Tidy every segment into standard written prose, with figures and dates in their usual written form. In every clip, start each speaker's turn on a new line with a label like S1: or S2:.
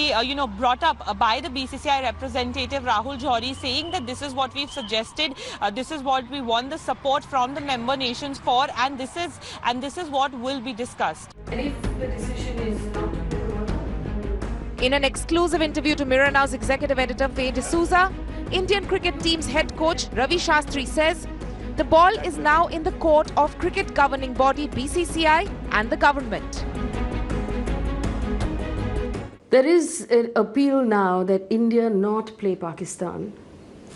S1: be brought up by the BCCI representative Rahul Johri, saying that this is what we've suggested, this is what we want the support from the member nations for, and this is what will be discussed.
S2: And if the decision is not...
S3: In an exclusive interview to Mirror Now's executive editor Faye D'Souza, Indian cricket team's head coach Ravi Shastri says the ball is now in the court of cricket governing body BCCI and the government.
S2: There is an appeal now that India not play Pakistan,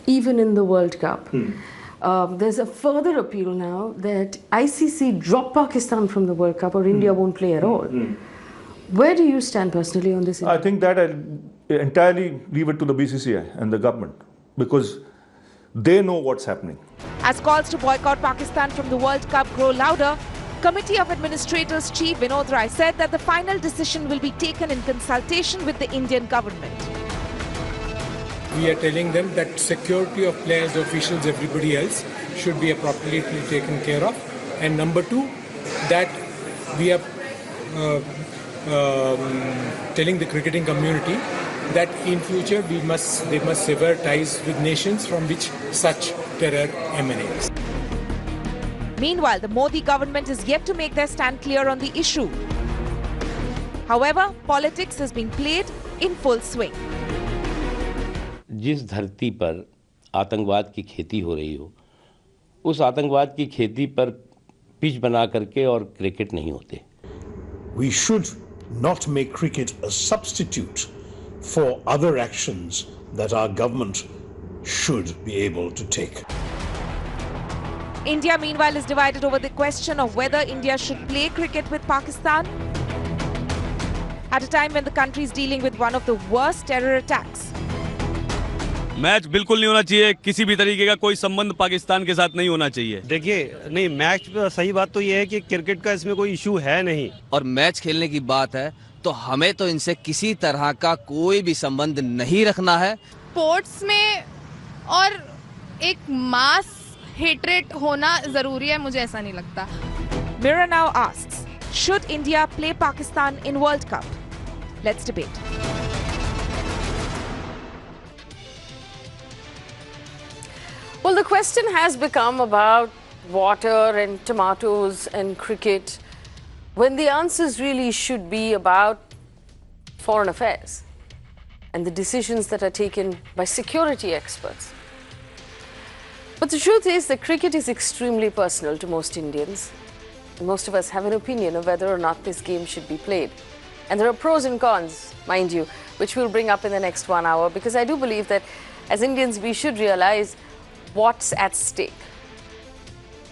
S2: even in the World Cup. There's a further appeal now that ICC drop Pakistan from the World Cup or India won't play at all. Where do you stand personally on this issue?
S4: I think that I'll entirely leave it to the BCCI and the government, because they know what's happening.
S3: As calls to boycott Pakistan from the World Cup grow louder, Committee of Administrators Chief Vinod Rai said that the final decision will be taken in consultation with the Indian government.
S5: We are telling them that security of players, officials, everybody else should be appropriately taken care of. And number two, that we are telling the cricketing community that in future they must sever ties with nations from which such terror emanates.
S3: Meanwhile, the Modi government is yet to make their stand clear on the issue. However, politics is being played in full swing.
S6: जिस धरती पर आतंकवाद की खेती हो रही हो, उस आतंकवाद की खेती पर पिच बना करके और क्रिकेट नहीं होते.
S7: We should not make cricket a substitute for other actions that our government should be able to take.
S3: India, meanwhile, is divided over the question of whether India should play cricket with Pakistan at a time when the country is dealing with one of the worst terror attacks.
S8: Match बिल्कुल नहीं होना चाहिए, किसी भी तरीके का कोई संबंध पाकिस्तान के साथ नहीं होना चाहिए.
S9: देखिए, नहीं, मैच सही बात तो ये है कि क्रिकेट का इसमें कोई इशू है नहीं.
S10: और मैच खेलने की बात है तो हमें तो इनसे किसी तरह का कोई भी संबंध नहीं रखना है.
S11: स्पोर्ट्स में और एक मास हेट्रेट होना जरूरी है, मुझे ऐसा नहीं लगता.
S3: Mirror now asks, should India play Pakistan in World Cup? Let's debate.
S2: Well, the question has become about water and tomatoes and cricket, when the answers really should be about foreign affairs and the decisions that are taken by security experts. But the truth is that cricket is extremely personal to most Indians. And most of us have an opinion of whether or not this game should be played. And there are pros and cons, mind you, which we'll bring up in the next 1 hour, because I do believe that as Indians we should realize what's at stake.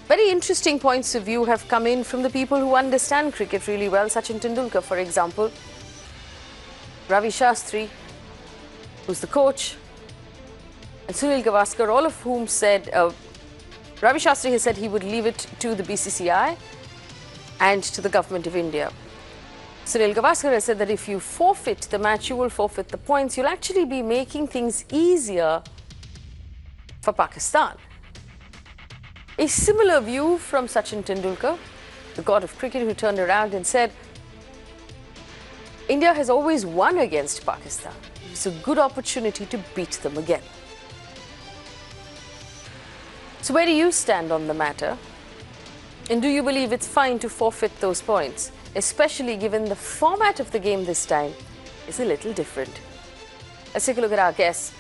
S2: Very interesting points of view have come in from the people who understand cricket really well. Sachin Tendulkar, for example, Ravi Shastri, who's the coach, and Sunil Gavaskar, all of whom said, Ravi Shastri has said he would leave it to the BCCI and to the government of India. Sunil Gavaskar has said that if you forfeit the match, you will forfeit the points. You'll actually be making things easier for Pakistan. A similar view from Sachin Tendulkar, the god of cricket, who turned around and said, India has always won against Pakistan. It's a good opportunity to beat them again. So where do you stand on the matter? And do you believe it's fine to forfeit those points, especially given the format of the game this time is a little different? Let's take a look at our guests.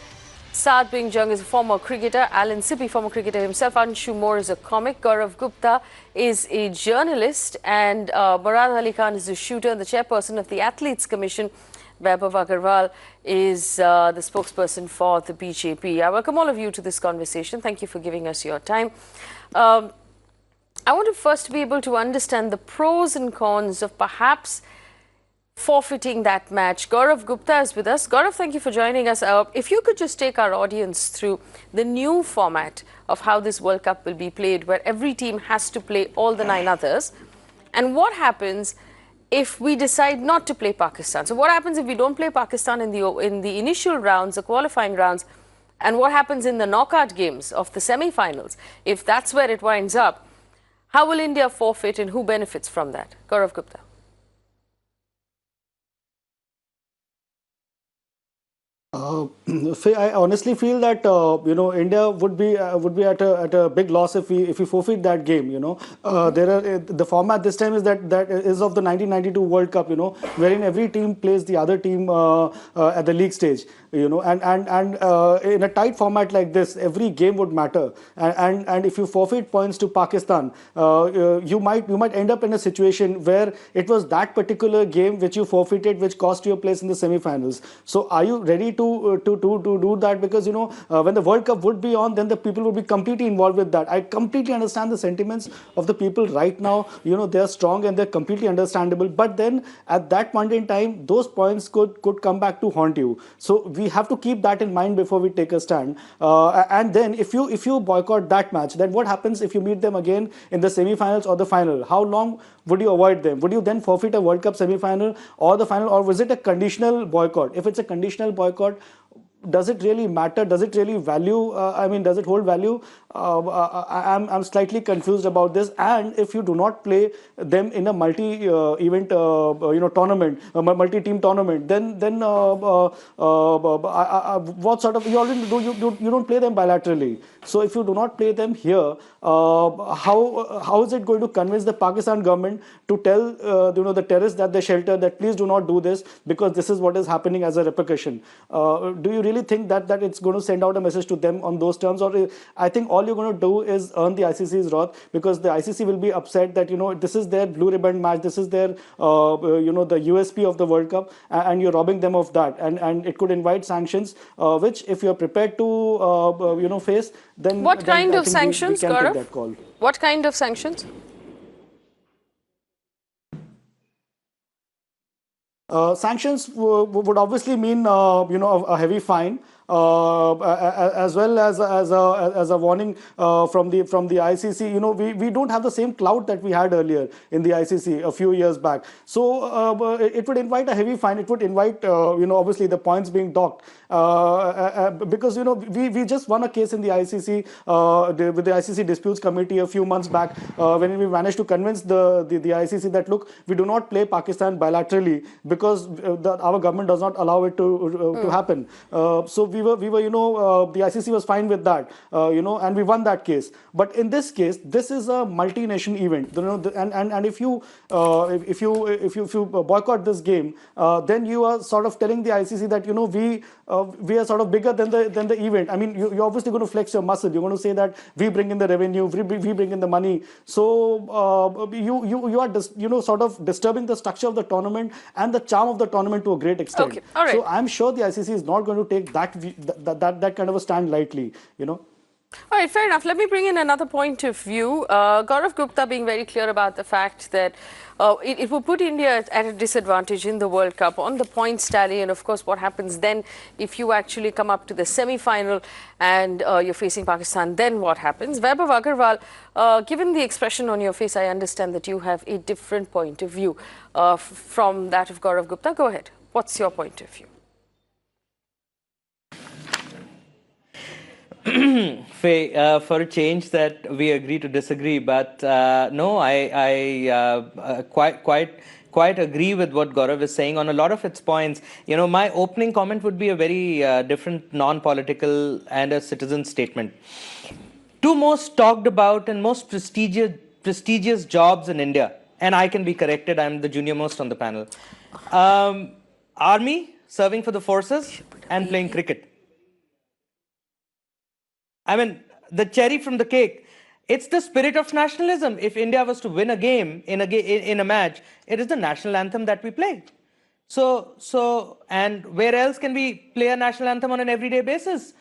S2: Saad Bing Jung is a former cricketer, Alan Sippy, former cricketer himself, Anshu Moore is a comic, Gaurav Gupta is a journalist, and Murad Ali Khan is a shooter, and the chairperson of the Athletes Commission, Vaibhav Agarwal, is the spokesperson for the BJP. I welcome all of you to this conversation. Thank you for giving us your time. I want to first be able to understand the pros and cons of perhaps forfeiting that match. Gaurav Gupta is with us. Gaurav, thank you for joining us. If you could just take our audience through the new format of how this World Cup will be played, where every team has to play all the 9 others, and what happens if we decide not to play Pakistan. So what happens if we don't play Pakistan in the initial rounds, the qualifying rounds, and what happens in the knockout games of the semi-finals? If that's where it winds up, how will India forfeit and who benefits from that? Gaurav Gupta.
S12: Faye, I honestly feel that India would be at a big loss if we forfeit that game. There are the format this time is that is of the 1992 World Cup. Wherein every team plays the other team at the league stage. And in a tight format like this, every game would matter. And if you forfeit points to Pakistan, you might end up in a situation where it was that particular game which you forfeited, which cost you a place in the semi-finals. So are you ready to do that? Because when the World Cup would be on, then the people would be completely involved with that. I completely understand the sentiments of the people right now. They are strong and they're completely understandable. But then at that point in time, those points could come back to haunt you. So we have to keep that in mind before we take a stand. And then if you boycott that match, then what happens if you meet them again in the semi-finals or the final? How long would you avoid them? Would you then forfeit a World Cup semi-final or the final, or was it a conditional boycott? If it's a conditional boycott, does it really matter? Does it really value? Does it hold value? I'm slightly confused about this. And if you do not play them in a multi-event, tournament, a multi-team tournament, then what sort of you already do? You don't play them bilaterally. So if you do not play them here, how is it going to convince the Pakistan government to tell the terrorists that they shelter that please do not do this because this is what is happening as a repercussion? Do you really think that it's going to send out a message to them on those terms? Or I think all you're going to do is earn the ICC's wrath, because the ICC will be upset that this is their blue ribbon match, this is their the USP of the World Cup, and you're robbing them of that, and it could invite sanctions, which if you're prepared to face, then
S2: what kind of sanctions,
S12: we can take that call.
S2: What kind of sanctions?
S12: Sanctions would obviously mean a heavy fine, as well as a warning from the ICC. We don't have the same clout that we had earlier in the ICC a few years back. So it would invite a heavy fine. It would invite obviously the points being docked, because we just won a case in the ICC with the ICC Disputes Committee a few months back, when we managed to convince the ICC that look, we do not play Pakistan bilaterally because our government does not allow it to happen. So we were the ICC was fine with that, and we won that case. But in this case, this is a multi-nation event, and if you boycott this game, then you are sort of telling the ICC that we are sort of bigger than the event. I mean, you're obviously going to flex your muscle. You're going to say that we bring in the revenue, we bring in the money. So you are sort of disturbing the structure of the tournament and the charm of the tournament to a great extent.
S2: Okay. All right.
S12: So I'm sure the ICC is not going to take that kind of a stand lightly. All
S2: right, fair enough. Let me bring in another point of view. Gaurav Gupta being very clear about the fact that it will put India at a disadvantage in the World Cup on the points tally, and of course what happens then if you actually come up to the semi-final and you're facing Pakistan, then what happens? Vaibhav Agarwal, given the expression on your face, I understand that you have a different point of view from that of Gaurav Gupta. Go ahead. What's your point of view?
S13: Faye, for a change that we agree to disagree, but no, I quite agree with what Gaurav is saying on a lot of its points. My opening comment would be a very different, non-political and a citizen statement. Two most talked about and most prestigious jobs in India, and I can be corrected, I'm the junior most on the panel. Army, serving for the forces, and playing cricket. I mean, the cherry from the cake. It's the spirit of nationalism. If India was to win a game in a match, it is the national anthem that we play. And where else can we play a national anthem on an everyday basis?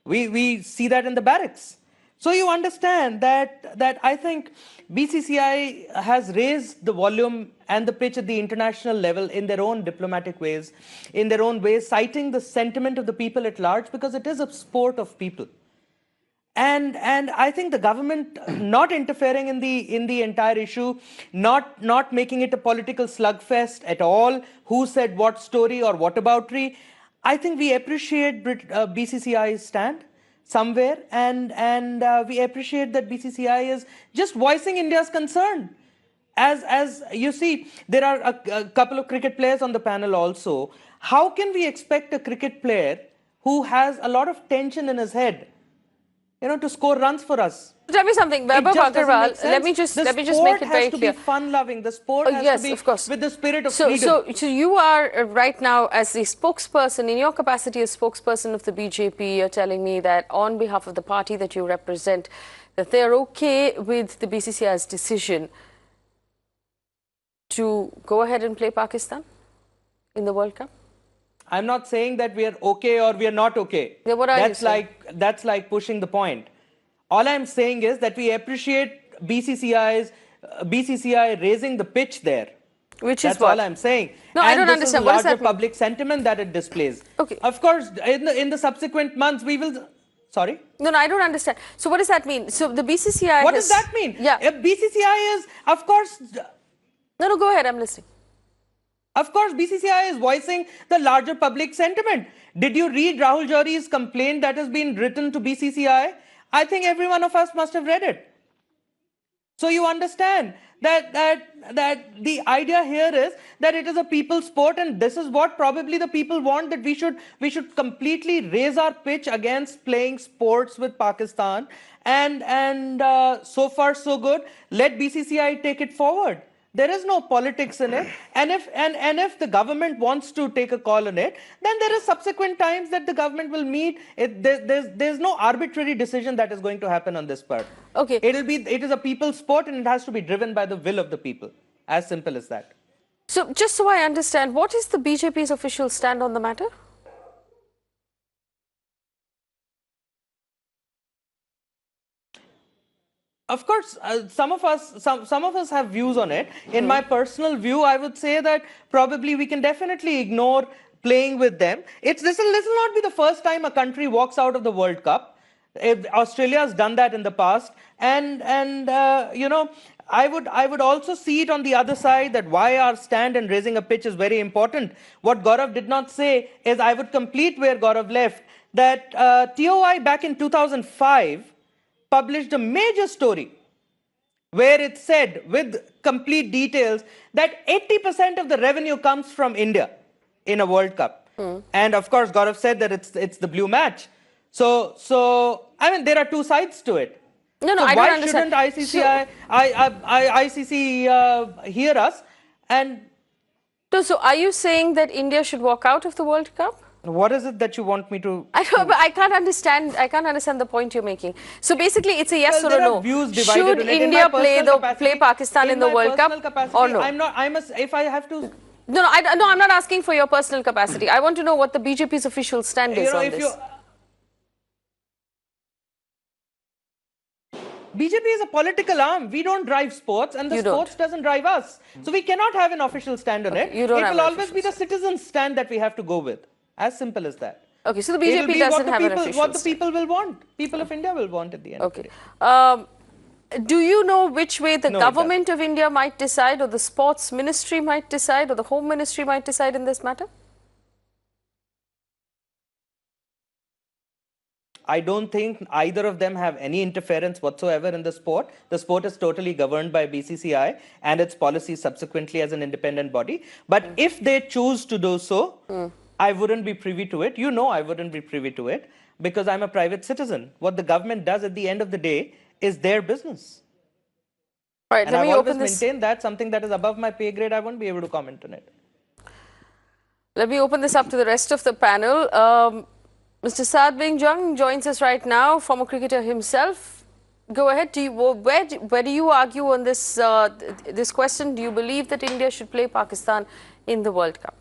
S13: We see that in the barracks. So you understand that I think BCCI has raised the volume and the pitch at the international level in their own diplomatic ways, in their own ways, citing the sentiment of the people at large, because it is a sport of people. And I think the government not interfering in the entire issue, not making it a political slugfest at all, who said what story or whataboutery, I think we appreciate BCCI's stand somewhere, and we appreciate that BCCI is just voicing India's concern. As you see, there are a couple of cricket players on the panel also. How can we expect a cricket player who has a lot of tension in his head, to score runs for us.
S2: Tell me something, Vaibhav Agarwal. Let me just make it very clear.
S13: The sport has to be fun-loving. The sport has to be with the spirit of freedom.
S2: So you are right now, as the spokesperson, in your capacity as spokesperson of the BJP, you're telling me that on behalf of the party that you represent, that they're okay with the BCCI's decision to go ahead and play Pakistan in the World Cup?
S13: I'm not saying that we are okay or we are not okay.
S2: Yeah, what are you saying?
S13: That's like pushing the point. All I'm saying is that we appreciate BCCI raising the pitch there.
S2: Which
S13: That's
S2: is what?
S13: all I'm saying.
S2: No,
S13: and
S2: I don't
S13: this
S2: understand.
S13: Is
S2: what does
S13: larger
S2: that mean?
S13: public sentiment that it displays.
S2: Okay.
S13: Of course, in the subsequent months, we will... Sorry?
S2: No, I don't understand. So what does that mean? So the BCCI
S13: What does that mean?
S2: Yeah.
S13: If BCCI is, of course...
S2: No, go ahead. I'm listening.
S13: Of course, BCCI is voicing the larger public sentiment. Did you read Rahul Johri's complaint that has been written to BCCI? I think every one of us must have read it. So you understand that the idea here is that it is a people's sport, and this is what probably the people want, that we should completely raise our pitch against playing sports with Pakistan, and so far so good. Let BCCI take it forward. There is no politics in it, and if the government wants to take a call on it, then there is subsequent times that the government will meet. There's no arbitrary decision that is going to happen on this part.
S2: Okay.
S13: It is a people's sport, and it has to be driven by the will of the people. As simple as that.
S2: So just so I understand, what is the BJP's official stand on the matter?
S13: Of course, some of us have views on it. In my personal view, I would say that probably we can definitely ignore playing with them. This will not be the first time a country walks out of the World Cup. Australia has done that in the past, and I would also see it on the other side, that why our stand and raising a pitch is very important. What Gaurav did not say is, I would complete where Gaurav left, that TOI back in 2005 published a major story where it said with complete details that 80% of the revenue comes from India in a World Cup. And of course, Gaurav said that it's the blue match. So I mean, there are two sides to it.
S2: No,
S13: so
S2: I don't understand.
S13: Why shouldn't ICC hear us? And
S2: so are you saying that India should walk out of the World Cup?
S13: What is it that you want me to...
S2: I can't understand the point you're making. So basically, it's a yes or a no. Should India play Pakistan in the World Cup or no?
S13: If I have to...
S2: No, I'm not asking for your personal capacity. I want to know what the BJP's official stand is on this.
S13: BJP is a political arm. We don't drive sports, and the sports doesn't drive us. So we cannot have an official stand on it. It will always be the citizens' stand that we have to go with. As simple as that.
S2: Okay, so the BJP doesn't have an official stand.
S13: What the people will want. People of India will want at the end of the day.
S2: Do you know which way the government of India might decide, or the sports ministry might decide, or the home ministry might decide in this matter?
S13: I don't think either of them have any interference whatsoever in the sport. The sport is totally governed by BCCI and its policies subsequently as an independent body. But if they choose to do so, I wouldn't be privy to it. I wouldn't be privy to it because I'm a private citizen. What the government does at the end of the day is their business.
S2: All right,
S13: and I've always maintained that something that is above my pay grade, I won't be able to comment on it.
S2: Let me open this up to the rest of the panel. Mr. Sadbing Jung joins us right now, former cricketer himself. Go ahead. Where do you argue on this this question? Do you believe that India should play Pakistan in the World Cup?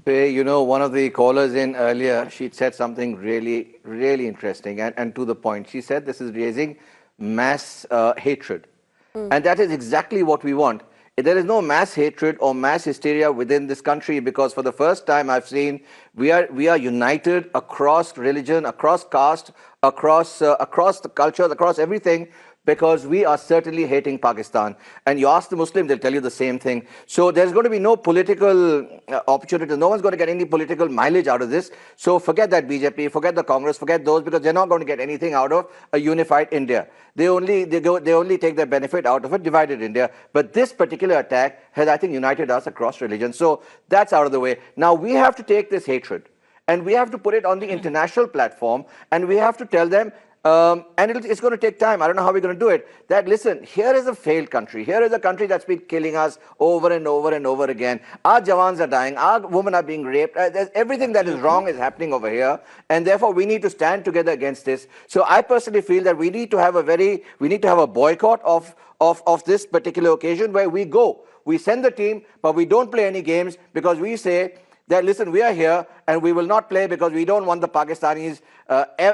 S14: Faye, one of the callers in earlier, she said something really, really interesting and to the point. She said this is raising mass hatred. And that is exactly what we want. There is no mass hatred or mass hysteria within this country because for the first time I've seen we are united across religion, across caste, across the cultures, across everything because we are certainly hating Pakistan. And you ask the Muslims, they'll tell you the same thing. So there's going to be no political opportunity. No one's going to get any political mileage out of this. So forget that BJP, forget the Congress, forget those, because they're not going to get anything out of a unified India. They only take their benefit out of a divided India. But this particular attack has, I think, united us across religions. So that's out of the way. Now we have to take this hatred and we have to put it on the international platform, and we have to tell them, and it's going to take time. I don't know how we're going to do it. That, listen, here is a failed country. Here is a country that's been killing us over and over and over again. Our Jawans are dying. Our women are being raped. Everything that is wrong is happening over here. And therefore, we need to stand together against this. So I personally feel that we need to have a boycott of this particular occasion where we go. We send the team, but we don't play any games because we say that, listen, we are here and we will not play because we don't want the Pakistanis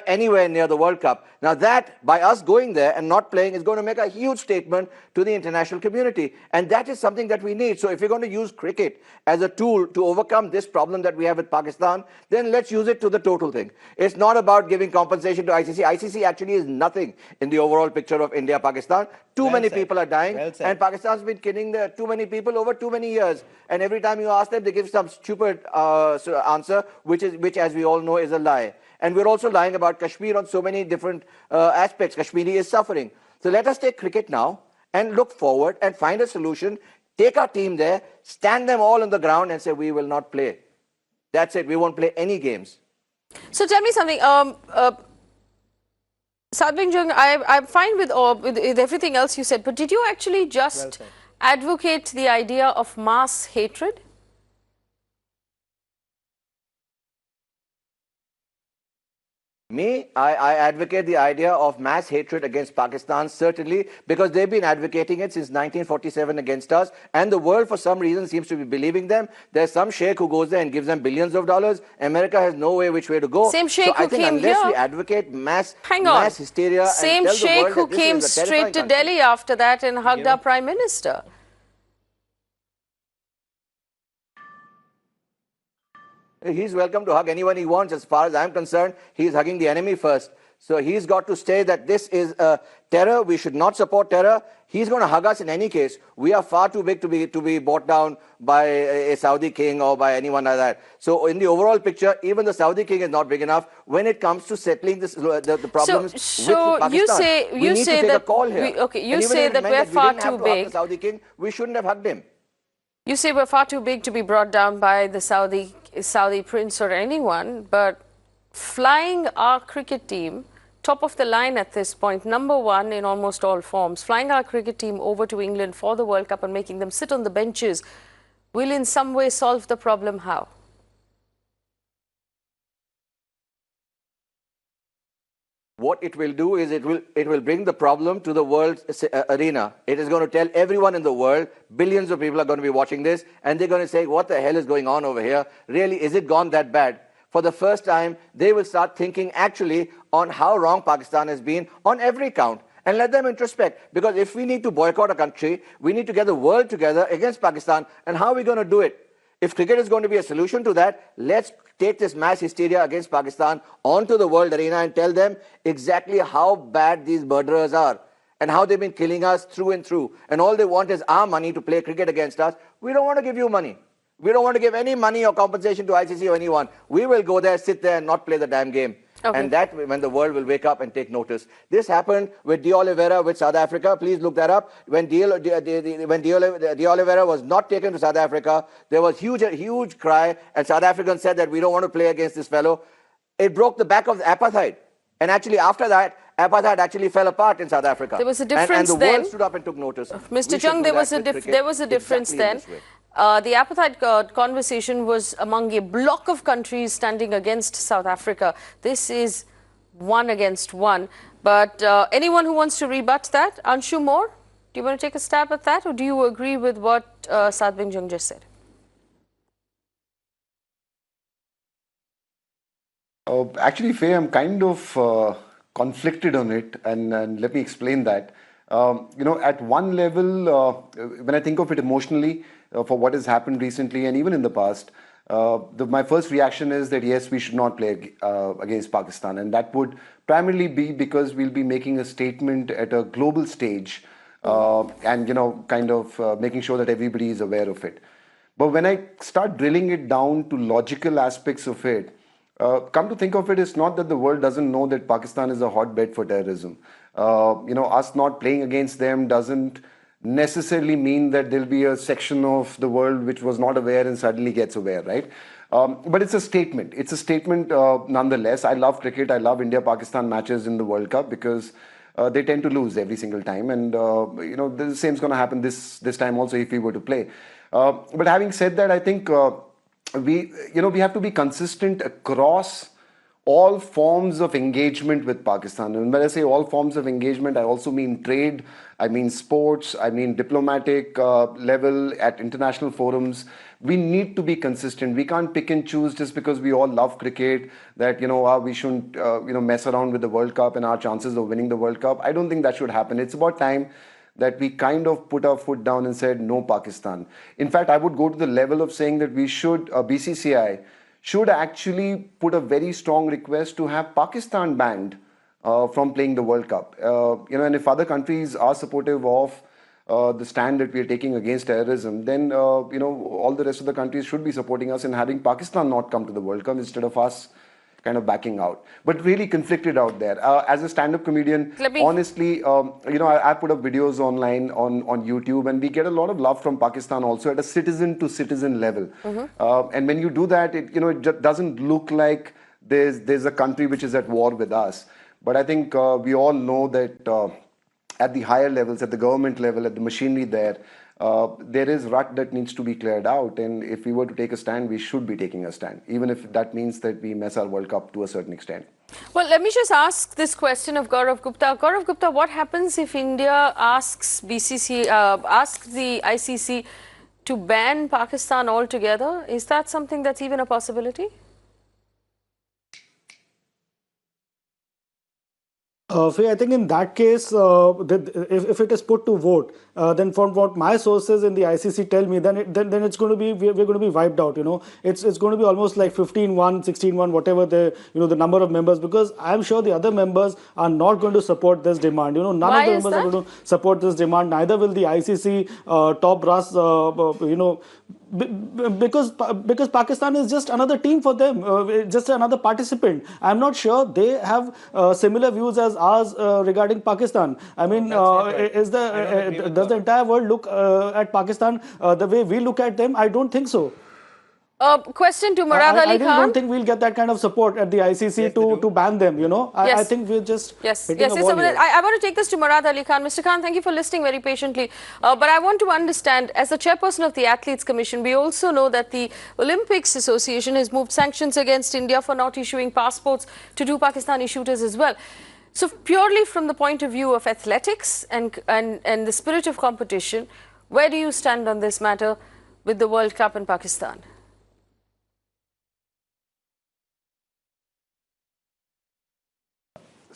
S14: anywhere near the World Cup. Now that, by us going there and not playing, is going to make a huge statement to the international community. And that is something that we need. So if we're going to use cricket as a tool to overcome this problem that we have with Pakistan, then let's use it to the total thing. It's not about giving compensation to ICC. ICC actually is nothing in the overall picture of India-Pakistan. Too many people are dying, and Pakistan's been killing too many people over too many years. And every time you ask them, they give some stupid answer, which, as we all know, is a lie. And we're also lying about Kashmir on so many different aspects. Kashmiri is suffering. So let us take cricket now and look forward and find a solution. Take our team there, stand them all on the ground and say, we will not play. That's it. We won't play any games.
S2: So tell me something. Sadbing Jung, I'm fine with everything else you said, but did you actually just advocate the idea of mass hatred?
S14: I advocate the idea of mass hatred against Pakistan, certainly, because they've been advocating it since 1947 against us, and the world, for some reason, seems to be believing them. There's some sheikh who goes there and gives them billions of dollars. America has no which way to go.
S2: Same sheikh who came here.
S14: Unless we advocate mass hysteria,
S2: same
S14: and tell
S2: sheikh
S14: the world
S2: who
S14: that this
S2: came
S14: is a
S2: straight to
S14: country.
S2: Delhi after that and hugged our Prime Minister.
S14: He's welcome to hug anyone he wants. As far as I'm concerned, he's hugging the enemy first. So he's got to say that this is terror. We should not support terror. He's going to hug us in any case. We are far too big to be brought down by a Saudi king or by anyone like that. So in the overall picture, even the Saudi king is not big enough when it comes to settling this, the problems with Pakistan.
S2: You say that we're far too big.
S14: The Saudi king, we shouldn't have hugged him.
S2: You say we're far too big to be brought down by the Saudi prince or anyone, but flying our cricket team, top of the line at this point, #1 in almost all forms, flying our cricket team over to England for the World Cup and making them sit on the benches, will in some way solve the problem. How?
S14: What it will do is it will bring the problem to the world arena. It is going to tell everyone in the world, billions of people are going to be watching this, and they're going to say, what the hell is going on over here? Really, is it gone that bad? For the first time, they will start thinking actually on how wrong Pakistan has been on every count. And let them introspect. Because if we need to boycott a country, we need to get the world together against Pakistan. And how are we going to do it? If cricket is going to be a solution to that, let's take this mass hysteria against Pakistan onto the world arena and tell them exactly how bad these murderers are and how they've been killing us through and through. And all they want is our money to play cricket against us. We don't want to give you money. We don't want to give any money or compensation to ICC or anyone. We will go there, sit there and not play the damn game.
S2: Okay.
S14: And that when the world will wake up and take notice. This happened with De Oliveira with South Africa. Please look that up. When De Oliveira was not taken to South Africa, there was huge cry, and South Africans said that we don't want to play against this fellow. It broke the back of the apartheid. And actually after that, apartheid actually fell apart in South Africa.
S2: There was a difference
S14: and the world stood up and took notice.
S2: Mr. Chung, there was a difference then. The apartheid conversation was among a block of countries standing against South Africa. This is 1 against 1. But anyone who wants to rebut that? Anshu Moore, do you want to take a stab at that, or do you agree with what Sadbing Jung just said?
S15: Actually, Faye, I'm kind of conflicted on it, and let me explain that. You know, at one level, when I think of it emotionally, for what has happened recently and even in the past, my first reaction is that yes, we should not play against Pakistan, and that would primarily be because we'll be making a statement at a global stage, and kind of making sure that everybody is aware of it. But when I start drilling it down to logical aspects of it, come to think of it, it's not that the world doesn't know that Pakistan is a hotbed for terrorism. Us not playing against them doesn't necessarily mean that there'll be a section of the world which was not aware and suddenly gets aware, right? But it's a statement. It's a statement nonetheless. I love cricket. I love India-Pakistan matches in the World Cup because they tend to lose every single time. And, the same is going to happen this time also if we were to play. But having said that, I think we have to be consistent across all forms of engagement with Pakistan. And when I say all forms of engagement, I also mean trade, I mean sports, I mean diplomatic level at international forums. We need to be consistent. We can't pick and choose just because we all love cricket that, we shouldn't, mess around with the World Cup and our chances of winning the World Cup. I don't think that should happen. It's about time that we kind of put our foot down and said, no Pakistan. In fact, I would go to the level of saying that we should, BCCI, should actually put a very strong request to have Pakistan banned from playing the World Cup. And if other countries are supportive of the stand that we are taking against terrorism, then, all the rest of the countries should be supporting us in having Pakistan not come to the World Cup instead of us kind of backing out. But really conflicted out there. As a stand-up comedian, honestly, I put up videos online on YouTube, and we get a lot of love from Pakistan also at a citizen-to-citizen level. And when you do that, it just doesn't look like there's a country which is at war with us. But I think we all know that at the higher levels, at the government level, at the machinery there is rut that needs to be cleared out. And if we were to take a stand, we should be taking a stand, even if that means that we mess our World Cup to a certain extent.
S2: Well, let me just ask this question of Gaurav Gupta. Gaurav Gupta, what happens if India asks the ICC to ban Pakistan altogether? Is that something that's even a possibility?
S12: Faye, I think in that case, if it is put to vote, then from what my sources in the ICC tell me, then it's going to be we're going to be wiped out. It's going to be almost like 15-1, 16-1, whatever the number of members, because I'm sure the other members are not going to support this demand. None of the members are going to support this demand. Neither will the ICC top brass. Because Pakistan is just another team for them, just another participant. I'm not sure they have similar views as ours regarding Pakistan. I mean, does the entire world look at Pakistan the way we look at them? I don't think so.
S2: Question to Murad Ali Khan.
S12: I don't think we'll get that kind of support at the ICC to ban them. I think we're just hitting a wall here.
S2: I want to take this to Murad Ali Khan. Mr. Khan, thank you for listening very patiently. But I want to understand, as the chairperson of the Athletes Commission, we also know that the Olympics Association has moved sanctions against India for not issuing passports to 2 Pakistani shooters as well. So purely from the point of view of athletics and the spirit of competition, where do you stand on this matter with the World Cup in Pakistan?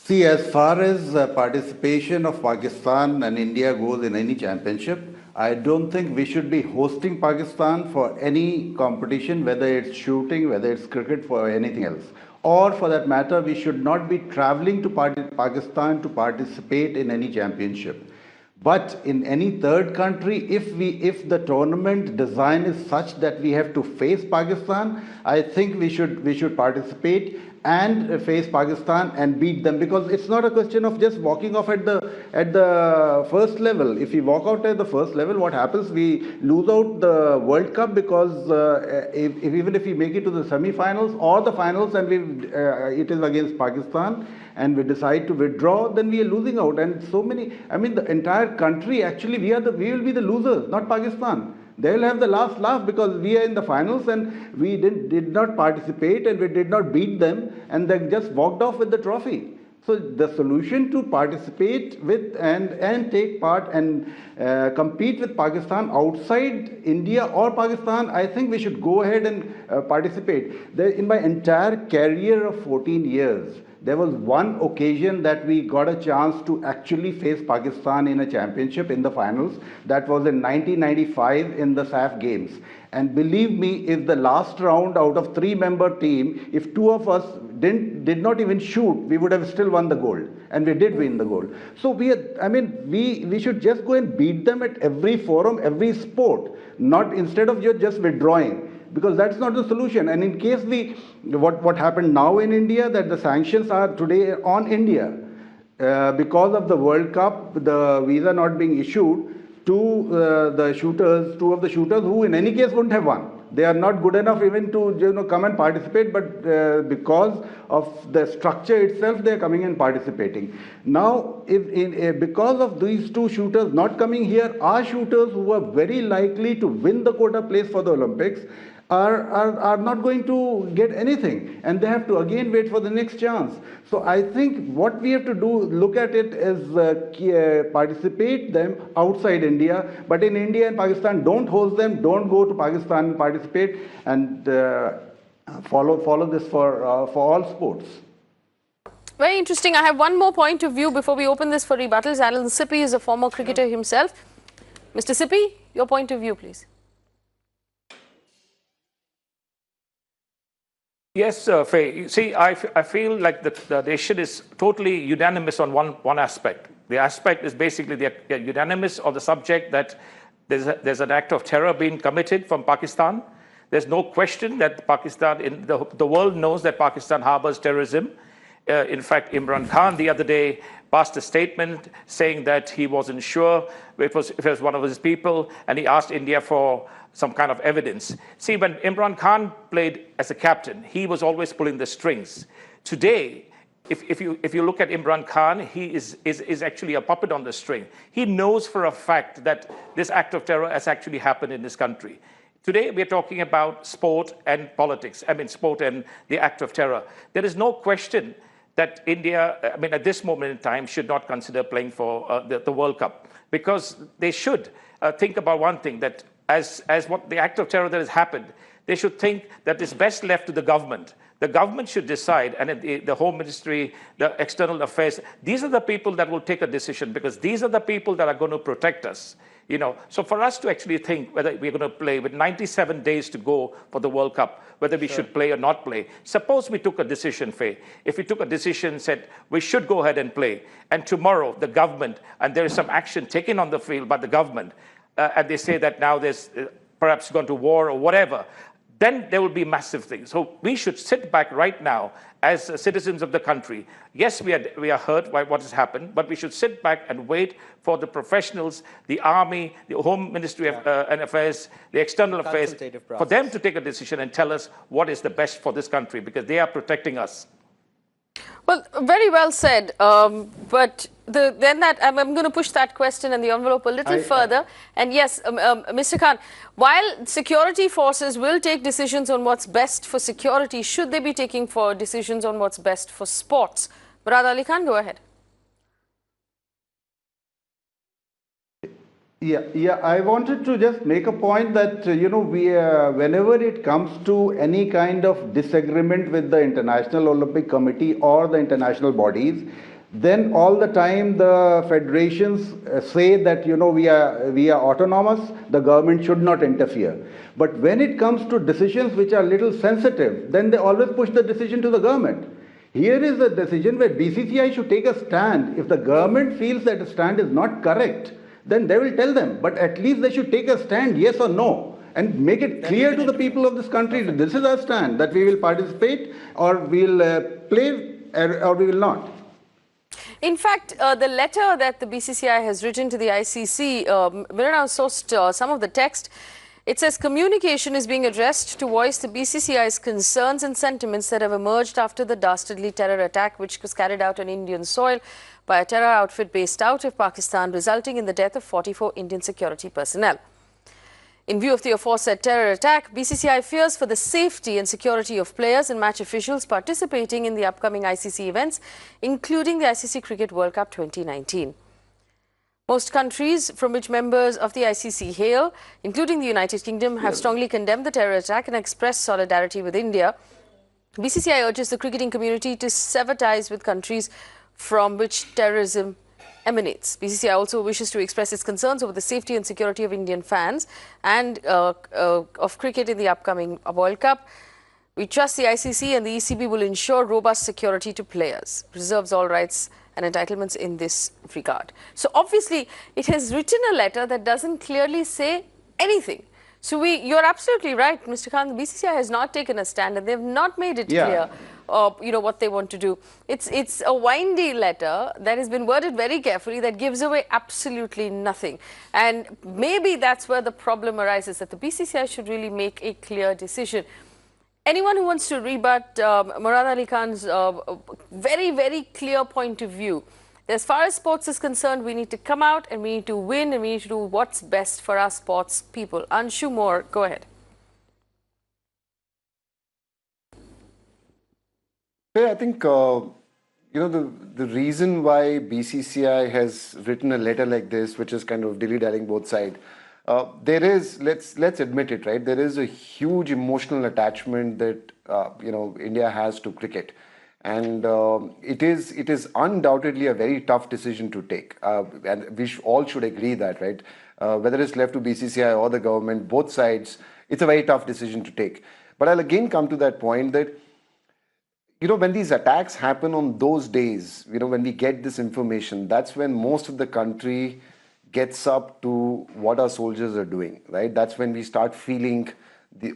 S16: See, as far as participation of Pakistan and India goes in any championship, I don't think we should be hosting Pakistan for any competition, whether it's shooting, whether it's cricket, for anything else. Or for that matter, we should not be traveling to Pakistan to participate in any championship. But in any third country, if the tournament design is such that we have to face Pakistan, I think we should participate and face Pakistan and beat them, because it's not a question of just walking off at the first level. If we walk out at the first level, what happens? We lose out the World Cup, because even if we make it to the semi-finals or the finals and it is against Pakistan and we decide to withdraw, then we are losing out. And so many, I mean, the entire country, actually we will be the losers, not Pakistan. They will have the last laugh because we are in the finals and we did not participate and we did not beat them, and they just walked off with the trophy. So the solution to participate with and take part and compete with Pakistan outside India or Pakistan, I think we should go ahead and participate. In my entire career of 14 years, there was one occasion that we got a chance to actually face Pakistan in a championship in the finals. That was in 1995 in the SAF Games. And believe me, if the last round out of 3-member team, if 2 of us did not even shoot, we would have still won the gold. And we did win the gold. So we should just go and beat them at every forum, every sport, not instead of just withdrawing. Because that's not the solution. And in case what happened now in India, that the sanctions are today on India because of the World Cup, the visa not being issued to the shooters, 2 of the shooters who in any case wouldn't have won. They are not good enough even to come and participate, but because of the structure itself, they are coming and participating. Now, because of these 2 shooters not coming here, our shooters who are very likely to win the quota place for the Olympics are not going to get anything, and they have to again wait for the next chance. So I think what we have to do, look at it as participate them outside India, but in India and Pakistan, don't host them, don't go to Pakistan and participate, and follow this for all sports.
S2: Very interesting. I have one more point of view before we open this for rebuttals. Alan Sippy is a former cricketer himself. Mr. Sippy, your point of view, please.
S17: Yes, Faye. See, I feel like the nation is totally unanimous on one aspect. The aspect is basically they're unanimous on the subject that there's an act of terror being committed from Pakistan. There's no question that Pakistan, the world knows that Pakistan harbors terrorism. In fact, Imran Khan the other day passed a statement saying that he wasn't sure if it was one of his people, and he asked India for some kind of evidence. See, when Imran Khan played as a captain, he was always pulling the strings. Today, if you look at Imran Khan, he is actually a puppet on the string. He knows for a fact that this act of terror has actually happened in this country. Today, we're talking about sport and politics. I mean, sport and the act of terror. There is no question that India, at this moment in time, should not consider playing for the World Cup, because they should think about one thing, that as what the act of terror that has happened, they should think that it's best left to the government. The government should decide, and the Home Ministry, the External Affairs, these are the people that will take a decision, because these are the people that are going to protect us. So for us to actually think whether we're going to play with 97 days to go for the World Cup, whether we should play or not play. Suppose we took a decision, Faye. If we took a decision, said we should go ahead and play, and tomorrow the government, and there is some action taken on the field by the government, and they say that now there's perhaps gone to war or whatever, then there will be massive things. So we should sit back right now as citizens of the country. Yes, we are hurt by what has happened, but we should sit back and wait for the professionals, the army, the Home Ministry of Affairs, the External Affairs, for them to take a decision and tell us what is the best for this country, because they are protecting us.
S2: Well, very well said. But I'm going to push that question and the envelope a little further. And yes, Mr. Khan, while security forces will take decisions on what's best for security, should they be taking decisions on what's best for sports? Murad Ali Khan, go ahead.
S16: Yeah. I wanted to just make a point that, whenever it comes to any kind of disagreement with the International Olympic Committee or the international bodies, then all the time the federations say that, we are autonomous, the government should not interfere. But when it comes to decisions which are a little sensitive, then they always push the decision to the government. Here is a decision where BCCI should take a stand. If the government feels that a stand is not correct, then they will tell them, but at least they should take a stand, yes or no, and make it clear to the people of this country that this is our stand, that we will participate or we'll play or we will not.
S2: In fact, the letter that the BCCI has written to the ICC, Mirana sourced some of the text. It says communication is being addressed to voice the BCCI's concerns and sentiments that have emerged after the dastardly terror attack which was carried out on Indian soil by a terror outfit based out of Pakistan, resulting in the death of 44 Indian security personnel. In view of the aforesaid terror attack, BCCI fears for the safety and security of players and match officials participating in the upcoming ICC events, including the ICC Cricket World Cup 2019. Most countries from which members of the ICC hail, including the United Kingdom, have strongly condemned the terror attack and expressed solidarity with India. BCCI urges the cricketing community to sever ties with countries from which terrorism emanates. BCCI also wishes to express its concerns over the safety and security of Indian fans and of cricket in the upcoming World Cup. We trust the ICC and the ECB will ensure robust security to players, preserves all rights and entitlements in this regard. So obviously, it has written a letter that doesn't clearly say anything. So you're absolutely right, Mr. Khan. The BCCI has not taken a stand and they've not made it clear, what they want to do. It's a windy letter that has been worded very carefully that gives away absolutely nothing. And maybe that's where the problem arises, that the BCCI should really make a clear decision. Anyone who wants to rebut Murad Ali Khan's very, very clear point of view. As far as sports is concerned, we need to come out and we need to win and we need to do what's best for our sports people. Anshu Moore, go ahead.
S15: I think, the reason why BCCI has written a letter like this, which is kind of dilly-dallying both sides, there is, let's admit it, right? There is a huge emotional attachment that, India has to cricket. And it is undoubtedly a very tough decision to take. And we all should agree that, right? Whether it's left to BCCI or the government, both sides, it's a very tough decision to take. But I'll again come to that point that, when these attacks happen on those days, when we get this information, that's when most of the country gets up to what our soldiers are doing, right? That's when we start feeling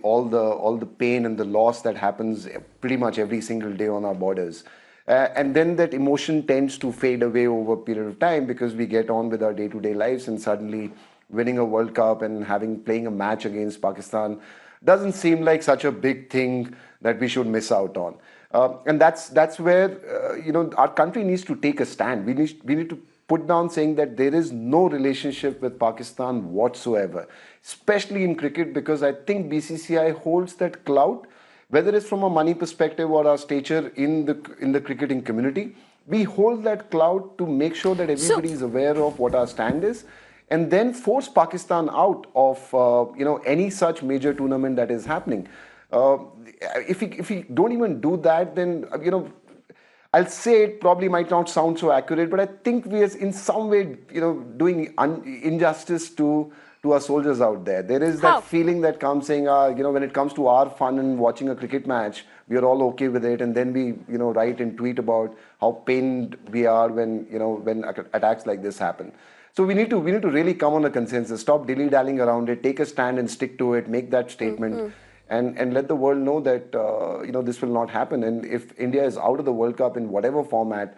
S15: all the pain and the loss that happens pretty much every single day on our borders. And then that emotion tends to fade away over a period of time because we get on with our day-to-day lives, and suddenly winning a World Cup and playing a match against Pakistan doesn't seem like such a big thing that we should miss out on. And that's where our country needs to take a stand. We need to put down saying that there is no relationship with Pakistan whatsoever, especially in cricket, because I think BCCI holds that clout, whether it's from a money perspective or our stature in the cricketing community. We hold that clout to make sure that everybody is aware of what our stand is, and then force Pakistan out of any such major tournament that is happening. If we don't even do that, then I'll say it probably might not sound so accurate, but I think we are in some way, doing injustice to our soldiers out there. There is that feeling that comes saying, when it comes to our fun and watching a cricket match, we are all okay with it, and then we, write and tweet about how pained we are when attacks like this happen. So we need to really come on a consensus, stop dilly-dallying around it, take a stand and stick to it, make that statement. And let the world know that this will not happen. And if India is out of the World Cup in whatever format,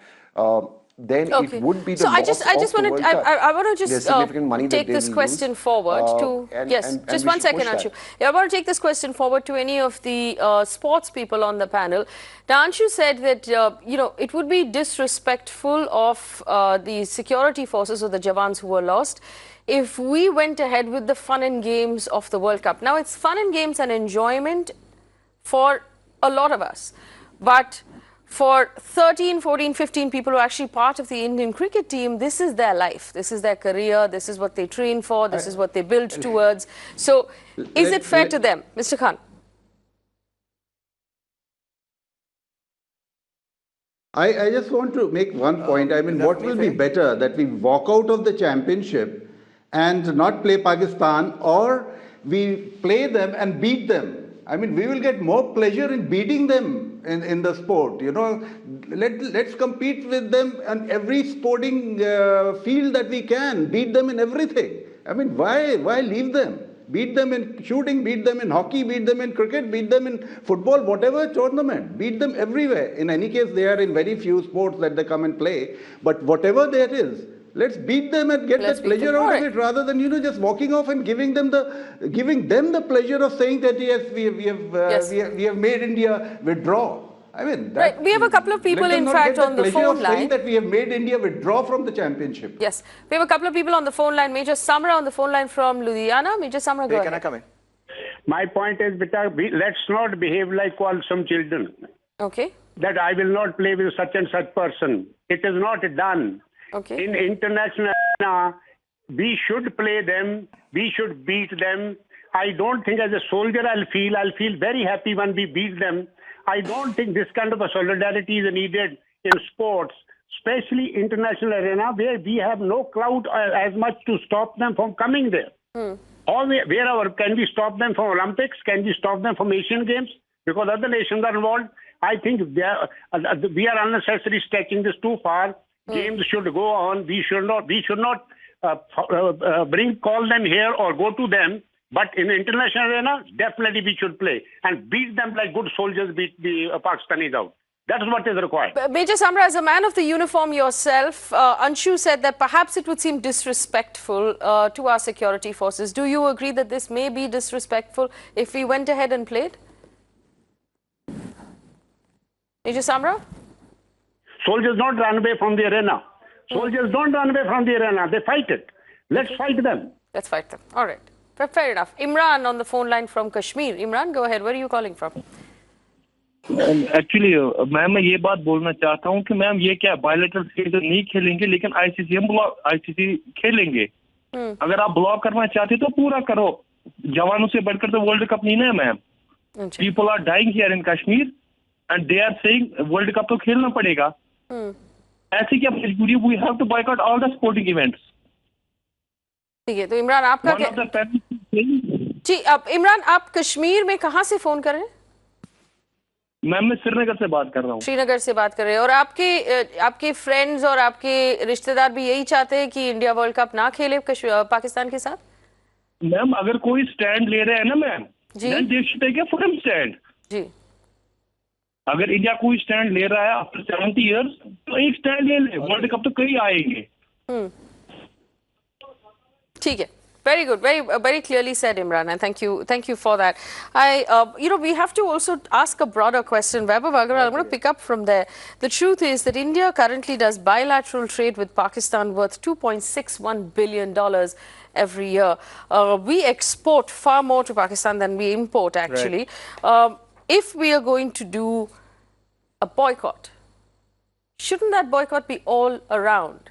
S15: then it would be the loss of the World Cup.
S2: I want to just take this question forward to just one second, Anshu. I want to take this question forward to any of the sports people on the panel. Now, Anshu said that it would be disrespectful of the security forces or the Jawans who were lost if we went ahead with the fun and games of the World Cup. Now, it's fun and games and enjoyment for a lot of us. But for 13, 14, 15 people who are actually part of the Indian cricket team, this is their life. This is their career. This is what they train for. This is what they build towards. So, is it fair to them? Mr. Khan.
S16: I just want to make one point. I mean, what will be better, that we walk out of the championship and not play Pakistan, or we play them and beat them? I mean, we will get more pleasure in beating them in the sport. Let's compete with them on every sporting field that we can. Beat them in everything. I mean, why leave them? Beat them in shooting, beat them in hockey, beat them in cricket, beat them in football, whatever tournament. Beat them everywhere. In any case, they are in very few sports that they come and play. But whatever that is, let's beat them and get that pleasure out of it, rather than just walking off and giving them the pleasure of saying that yes, we have made India withdraw. I mean,
S2: right. We have a couple of people, in fact, on the phone line.
S16: Saying that we have made India withdraw from the championship.
S2: Yes, we have a couple of people on the phone line. Major Samra on the phone line from Ludhiana. Major Samra, go ahead.
S14: Can I come in?
S18: My point is, let's not behave like some children.
S2: Okay.
S18: That I will not play with such and such person. It is not done.
S2: Okay.
S18: In international arena, we should play them. We should beat them. I don't think as a soldier I'll feel very happy when we beat them. I don't think this kind of a solidarity is needed in sports, especially international arena, where we have no clout as much to stop them from coming there. Or wherever, can we stop them from Olympics? Can we stop them from Asian Games? Because other nations are involved. I think we are unnecessarily stretching this too far. Games should go on. We should not call them here or go to them. But in the international arena, definitely we should play and beat them like good soldiers beat the Pakistanis out. That is what is required.
S2: Major Samra, as a man of the uniform yourself, Anshu said that perhaps it would seem disrespectful to our security forces. Do you agree that this may be disrespectful if we went ahead and played? Major Samra?
S18: Soldiers don't run away from the arena. Soldiers don't run away from the arena. They fight it. Let's fight them.
S2: Let's fight them. All right. Fair enough. Imran on the phone line from Kashmir. Imran, go ahead. Where are you calling from?
S19: Actually ma'am मैं ये बात बोलना चाहता हूँ कि ma'am ये क्या bilateral series नहीं खेलेंगे लेकिन आईसीसी खेलेंगे अगर आप ब्लॉक करना चाहते तो पूरा करो जवानों से बढ़कर तो वर्ल्ड कप नहीं ना ma'am people are dying here in Kashmir and they are saying world cup तो खेलना पड़ेगा ऐसी क्या मजबूरी we have to boycott all the sporting events
S2: ठीक है तो इमरान आपका क्या जी अब इमरान आप कश्मीर में कहाँ से फोन कर रहे हैं
S19: मैम मैं श्रीनगर से बात कर रहा हूँ
S2: श्रीनगर से बात कर रहे हैं और आपके फ्रेंड्स और आपके रिश्तेदार भी यही चाहते हैं कि इंडिया वर्ल्ड कप ना खेले पाकिस्तान के साथ
S19: मैम अगर कोई स्टैंड ले रहे हैं ना ma'am then they should take a firm stand
S2: जी
S19: अगर इंडिया कोई स्टैंड ले रहा है आफ्टर 70 इयर्स तो एक स्टैंड ले ले वर्ल्ड कप तो कई आएंगे
S2: ठीक है Very good, very clearly said, Imran, and thank you for that. We have to also ask a broader question. Vaibhav Agarwal, I'm going to pick up from there. The truth is that India currently does bilateral trade with Pakistan worth $2.61 billion every year. We export far more to Pakistan than we import, actually. Right. If we are going to do a boycott, shouldn't that boycott be all around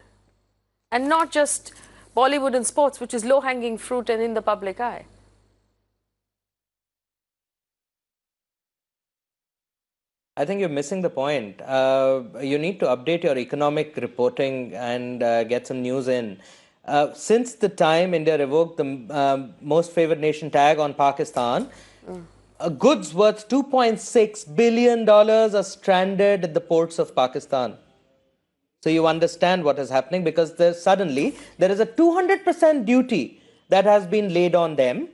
S2: and not just Bollywood and sports, which is low-hanging fruit and in the public eye?
S13: I think you're missing the point. You need to update your economic reporting and get some news in. Since the time India revoked the most favored nation tag on Pakistan, goods worth $2.6 billion are stranded at the ports of Pakistan. So you understand what is happening because suddenly there is a 200% duty that has been laid on them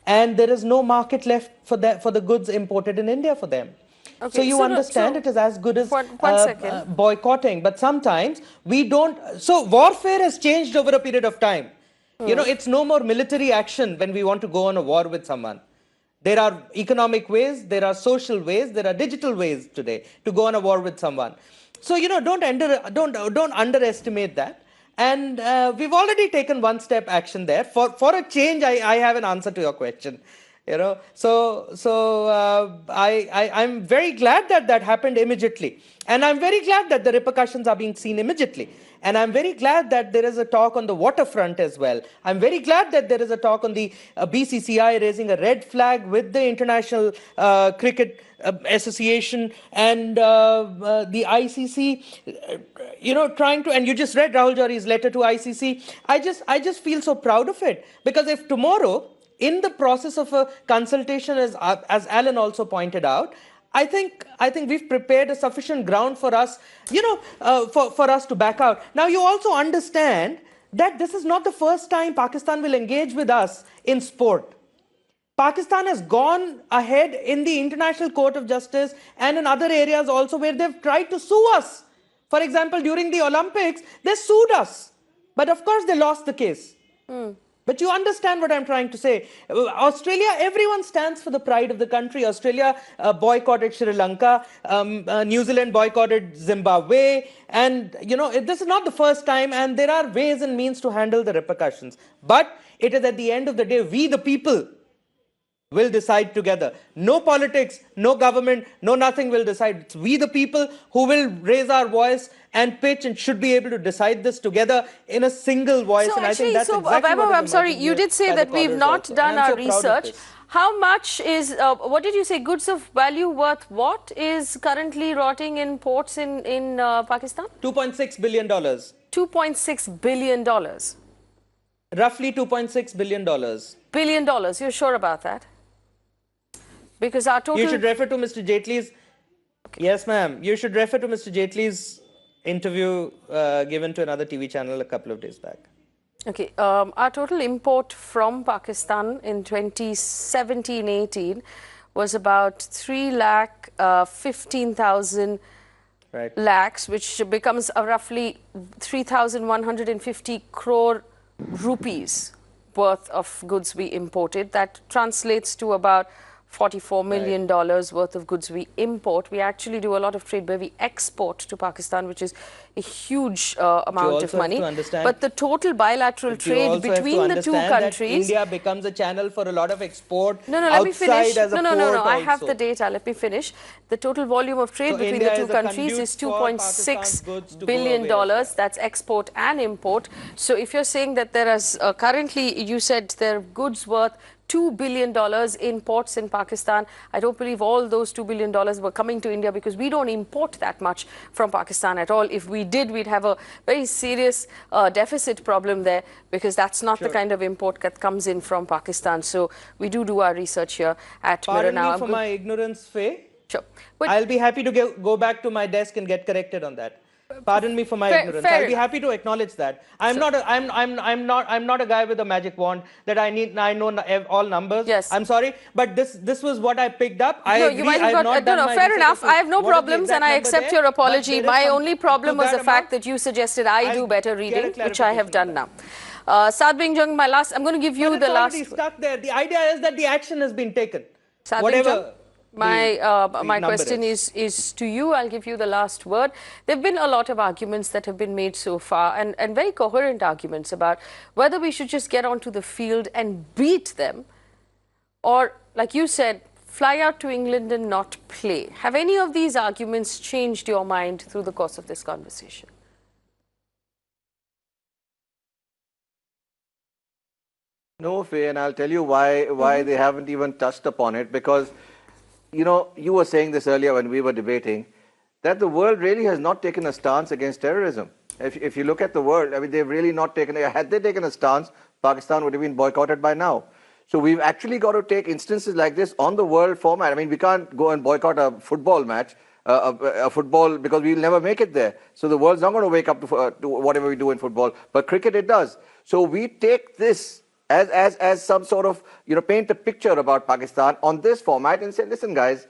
S13: and there is no market left for the goods imported in India for them. Okay, so you understand it is as good as boycotting, but sometimes we don't. So warfare has changed over a period of time. You know, it's no more military action when we want to go on a war with someone. There are economic ways, there are social ways, there are digital ways today to go on a war with someone. So, you know, don't underestimate that. And we've already taken one step action there. For a change, I have an answer to your question. You know, I'm very glad that happened immediately. And I'm very glad that the repercussions are being seen immediately. And I'm very glad that there is a talk on the waterfront as well. I'm very glad that there is a talk on the BCCI raising a red flag with the International Cricket Association and the ICC, you know, trying to, and you just read Rahul Johri's letter to ICC. I just feel so proud of it, because if tomorrow, in the process of a consultation, as Alan also pointed out, I think we've prepared a sufficient ground for us, you know, for us to back out. Now, you also understand that this is not the first time Pakistan will engage with us in sport. Pakistan has gone ahead in the International Court of Justice and in other areas also where they've tried to sue us. For example, during the Olympics, they sued us. But of course, they lost the case. But you understand what I'm trying to say. Australia, everyone stands for the pride of the country. Australia boycotted Sri Lanka. New Zealand boycotted Zimbabwe. And, you know, this is not the first time. And there are ways and means to handle the repercussions. But it is at the end of the day, we the people will decide together. No politics, no government, no nothing will decide. It's we the people who will raise our voice and pitch and should be able to decide this together in a single voice.
S2: So
S19: and
S2: actually,
S19: I think that's exactly
S2: Vaibhav, I'm sorry, you did say that we've not done our research. How much is, what did you say, goods of value worth what is currently rotting in ports in Pakistan?
S13: $2.6 billion.
S2: $2.6 billion.
S13: Roughly $2.6 billion.
S2: Billion dollars, you're sure about that? Because our total...
S13: You should refer to Mr. Jaitley's... Yes, ma'am. You should refer to Mr. Jaitley's interview given to another TV channel a couple of days back.
S2: Okay, our total import from Pakistan in 2017-18 was about 3,15,000 lakhs, which becomes roughly 3,150 crore rupees worth of goods we imported. That translates to about $44 million worth of goods we import. We actually do a lot of trade where we export to Pakistan, which is a huge amount of money. But the total bilateral trade between the two countries...
S13: India becomes a channel for a lot of export.
S2: No, let me finish. No, I have the data. Let me finish. The total volume of trade between the two countries is $2.6 billion. That's export and import. So if you're saying that there is currently, you said there are goods worth $2 billion in ports in Pakistan. I don't believe all those $2 billion were coming to India because we don't import that much from Pakistan at all. If we did, we'd have a very serious deficit problem there because that's not the kind of import that comes in from Pakistan. So we do our research here at Mirror now.
S13: Pardon me for my ignorance, Faye.
S2: Sure.
S13: I'll be happy to go back to my desk and get corrected on that. Pardon me for my ignorance. I'll be happy to acknowledge that. I'm not a guy with a magic wand that I know all numbers.
S2: Yes.
S13: I'm sorry, but this was what I picked up. I
S2: no,
S13: agree.
S2: you might have got, no, fair enough. I have no problems and I accept your apology. My only problem was the fact that you suggested I do better reading, which I have done now. Sadbing Jung, I'm going to give you the last.
S13: Stuck there. The idea is that the action has been taken.
S2: Whatever. My question is to you. I'll give you the last word. There have been a lot of arguments that have been made so far and very coherent arguments about whether we should just get onto the field and beat them or, like you said, fly out to England and not play. Have any of these arguments changed your mind through the course of this conversation?
S14: No, Faye, and I'll tell you why they haven't even touched upon it, because you know, you were saying this earlier when we were debating, that the world really has not taken a stance against terrorism. If you look at the world, I mean, they've really not taken, had they taken a stance, Pakistan would have been boycotted by now. So we've actually got to take instances like this on the world format. I mean, we can't go and boycott a football match, a football, because we'll never make it there. So the world's not going to wake up to whatever we do in football, but cricket it does. So we take this as some sort of, you know, paint a picture about Pakistan on this format and say, listen guys,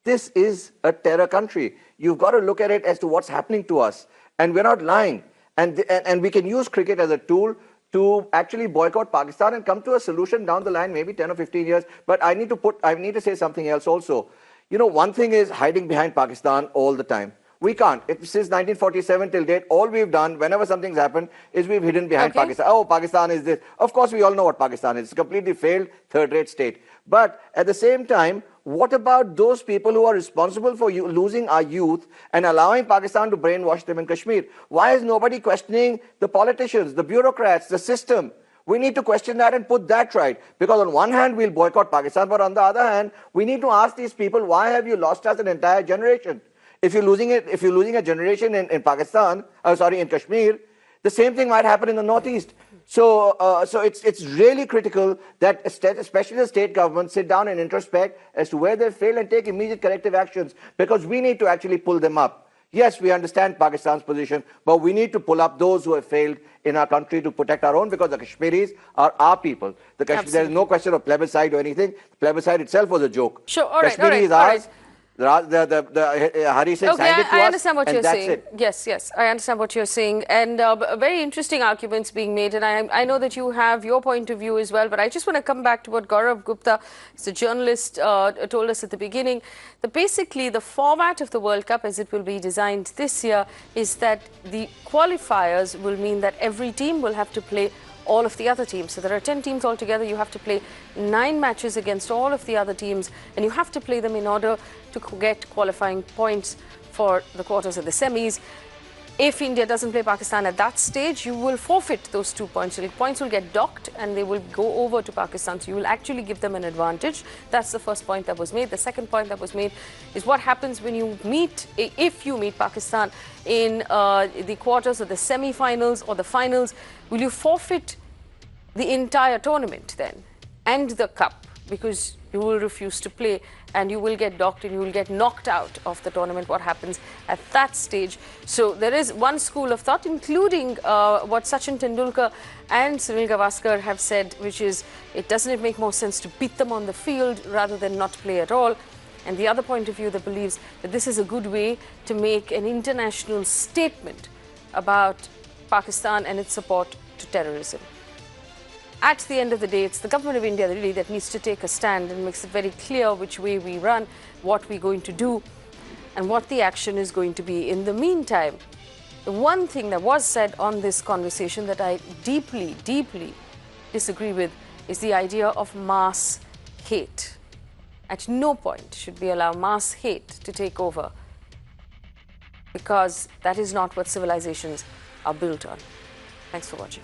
S14: this is a terror country. You've got to look at it as to what's happening to us. And we're not lying. And we can use cricket as a tool to actually boycott Pakistan and come to a solution down the line, maybe 10 or 15 years. But I need to say something else also. You know, one thing is hiding behind Pakistan all the time. We can't. Since 1947 till date, all we've done, whenever something's happened, is we've hidden behind Pakistan. Oh, Pakistan is this. Of course, we all know what Pakistan is. It's a completely failed third-rate state. But at the same time, what about those people who are responsible for losing our youth and allowing Pakistan to brainwash them in Kashmir? Why is nobody questioning the politicians, the bureaucrats, the system? We need to question that and put that right. Because on one hand, we'll boycott Pakistan, but on the other hand, we need to ask these people, why have you lost us an entire generation? If you're losing a generation in Pakistan, in Kashmir, the same thing might happen in the Northeast. So it's really critical that especially the state governments sit down and introspect as to where they fail and take immediate corrective actions, because we need to actually pull them up. Yes, we understand Pakistan's position, but we need to pull up those who have failed in our country to protect our own, because the Kashmiris are our people. There is no question of plebiscite or anything. The plebiscite itself was a joke.
S2: Sure, all right,
S14: Kashmiri is ours. Hari Singh signed it to
S2: I understand what
S14: us,
S2: you're
S14: and that's
S2: saying.
S14: it.
S2: Yes, I understand what you're saying, and very interesting arguments being made. And I know that you have your point of view as well. But I just want to come back to what Gaurav Gupta, the journalist, told us at the beginning. That basically the format of the World Cup, as it will be designed this year, is that the qualifiers will mean that every team will have to play all of the other teams. So there are 10 teams altogether. You have to play 9 matches against all of the other teams, and you have to play them in order to get qualifying points for the quarters and the semis. If India doesn't play Pakistan at that stage, you will forfeit those 2 points. Points will get docked and they will go over to Pakistan. So you will actually give them an advantage. That's the first point that was made. The second point that was made is what happens when you meet, if you meet Pakistan in the quarters or the semi-finals or the finals, will you forfeit the entire tournament then and the cup? Because you will refuse to play and you will get docked and you will get knocked out of the tournament. What happens at that stage? So there is one school of thought, including what Sachin Tendulkar and Sunil Gavaskar have said, which is, doesn't it make more sense to beat them on the field rather than not play at all? And the other point of view that believes that this is a good way to make an international statement about Pakistan and its support to terrorism. At the end of the day, it's the government of India really that needs to take a stand and makes it very clear which way we run, what we're going to do, and what the action is going to be. In the meantime, the one thing that was said on this conversation that I deeply, deeply disagree with is the idea of mass hate. At no point should we allow mass hate to take over, because that is not what civilizations are built on. Thanks for watching.